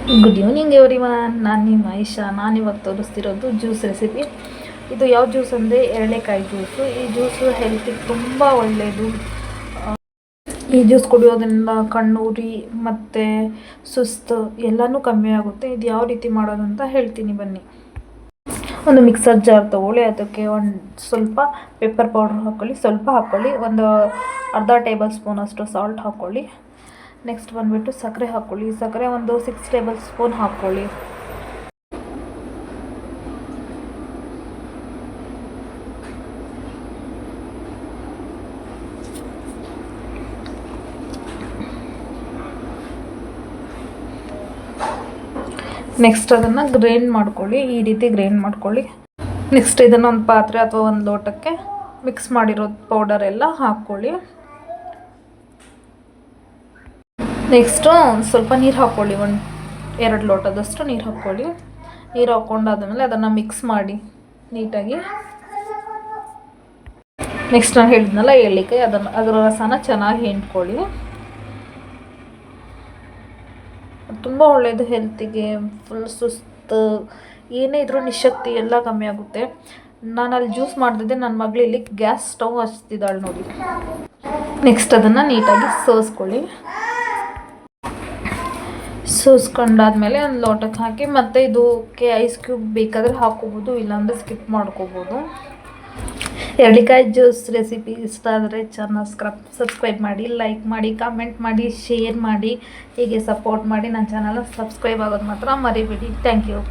Good evening everyone. ನಾನು ನಿಮ್ಮ ಆಯಿಷಾ. ನಾನಿವಾಗ ತೋರಿಸ್ತಿರೋದು ಜ್ಯೂಸ್ ರೆಸಿಪಿ. ಇದು ಯಾವ ಜ್ಯೂಸ್ ಅಂದರೆ ಎರಳೆಕಾಯಿ ಜ್ಯೂಸು. ಈ ಜ್ಯೂಸು ಹೆಲ್ತಿಗೆ ತುಂಬ ಒಳ್ಳೆಯದು. ಈ ಜ್ಯೂಸ್ ಕುಡಿಯೋದ್ರಿಂದ ಕಣ್ಣುರಿ ಮತ್ತು ಸುಸ್ತು ಎಲ್ಲನೂ ಕಮ್ಮಿ ಆಗುತ್ತೆ. ಇದು ಯಾವ ರೀತಿ ಮಾಡೋದು ಅಂತ ಹೇಳ್ತೀನಿ ಬನ್ನಿ. ಒಂದು ಮಿಕ್ಸರ್ ಜಾರ್ ತೊಗೊಳ್ಳಿ, ಅದಕ್ಕೆ ಒಂದು ಸ್ವಲ್ಪ ಪೆಪ್ಪರ್ ಪೌಡ್ರ್ ಹಾಕ್ಕೊಳ್ಳಿ, ಸ್ವಲ್ಪ ಹಾಕ್ಕೊಳ್ಳಿ, ಒಂದು ಅರ್ಧ ಟೇಬಲ್ ಸ್ಪೂನ್ ಅಷ್ಟು ಸಾಲ್ಟ್ ಹಾಕ್ಕೊಳ್ಳಿ. ನೆಕ್ಸ್ಟ್ ಬಂದುಬಿಟ್ಟು ಸಕ್ಕರೆ ಹಾಕ್ಕೊಳ್ಳಿ. ಸಕ್ಕರೆ ಒಂದು 6 ಟೇಬಲ್ ಸ್ಪೂನ್ ಹಾಕ್ಕೊಳ್ಳಿ. ನೆಕ್ಸ್ಟ್ ಅದನ್ನು ಗ್ರೈಂಡ್ ಮಾಡ್ಕೊಳ್ಳಿ. ಈ ರೀತಿ ಗ್ರೈಂಡ್ ಮಾಡ್ಕೊಳ್ಳಿ. ನೆಕ್ಸ್ಟ್ ಇದನ್ನು ಒಂದು ಪಾತ್ರೆ ಅಥವಾ ಒಂದು ಲೋಟಕ್ಕೆ ಮಿಕ್ಸ್ ಮಾಡಿರೋ ಪೌಡರ್ ಎಲ್ಲ ಹಾಕ್ಕೊಳ್ಳಿ. ನೆಕ್ಸ್ಟು ಸ್ವಲ್ಪ ನೀರು ಹಾಕ್ಕೊಳ್ಳಿ. 1-2 ಲೋಟದಷ್ಟು ನೀರು ಹಾಕ್ಕೊಳ್ಳಿ. ನೀರು ಹಾಕ್ಕೊಂಡಾದ್ಮೇಲೆ ಅದನ್ನು ಮಿಕ್ಸ್ ಮಾಡಿ ನೀಟಾಗಿ. ನೆಕ್ಸ್ಟ್ ನಾನು ಹೇಳಿದ್ನಲ್ಲ ಏಲಕ್ಕಿ, ಅದರ ರಸನ ಚೆನ್ನಾಗಿ ಹಿಂಡ್ಕೊಳ್ಳಿ. ತುಂಬ ಒಳ್ಳೆಯದು ಹೆಲ್ತಿಗೆ. ಫುಲ್ ಸುಸ್ತು ಏನೇ ಇದ್ರೂ ನಿಶಕ್ತಿ ಎಲ್ಲ ಕಮ್ಮಿ ಆಗುತ್ತೆ. ನಾನು ಅಲ್ಲಿ ಜ್ಯೂಸ್ ಮಾಡ್ತಿದ್ದೆ, ನನ್ನ ಮಗಳು ಇಲ್ಲಿ ಗ್ಯಾಸ್ ಸ್ಟವ್ ಹಚ್ತಿದ್ದಾಳೆ ನೋಡಿ. ನೆಕ್ಸ್ಟ್ ಅದನ್ನು ನೀಟಾಗಿ ಸೋಸ್ಕೊಳ್ಳಿ. ಸೋಸ್ಕೊಂಡಾದ್ಮೇಲೆ ಒಂದು ಲೋಟಕ್ಕೆ ಹಾಕಿ, ಮತ್ತು ಇದಕ್ಕೆ ಐಸ್ ಕ್ಯೂಬ್ ಬೇಕಾದರೆ ಹಾಕ್ಕೋಬೋದು, ಇಲ್ಲಾಂದರೆ ಸ್ಕಿಪ್ ಮಾಡ್ಕೋಬೋದು. ಎರಳೆಕಾಯಿ ಜ್ಯೂಸ್ ರೆಸಿಪಿ ಇಷ್ಟ ಆದರೆ ಚಾನಲ್ ಸಬ್ಸ್ಕ್ರೈಬ್ ಮಾಡಿ, ಲೈಕ್ ಮಾಡಿ, ಕಾಮೆಂಟ್ ಮಾಡಿ, ಶೇರ್ ಮಾಡಿ. ಹೀಗೆ ಸಪೋರ್ಟ್ ಮಾಡಿ. ನನ್ನ ಚಾನಲ್ ಸಬ್ಸ್ಕ್ರೈಬ್ ಆಗೋದು ಮಾತ್ರ ಮರಿಬೇಡಿ. Thank you.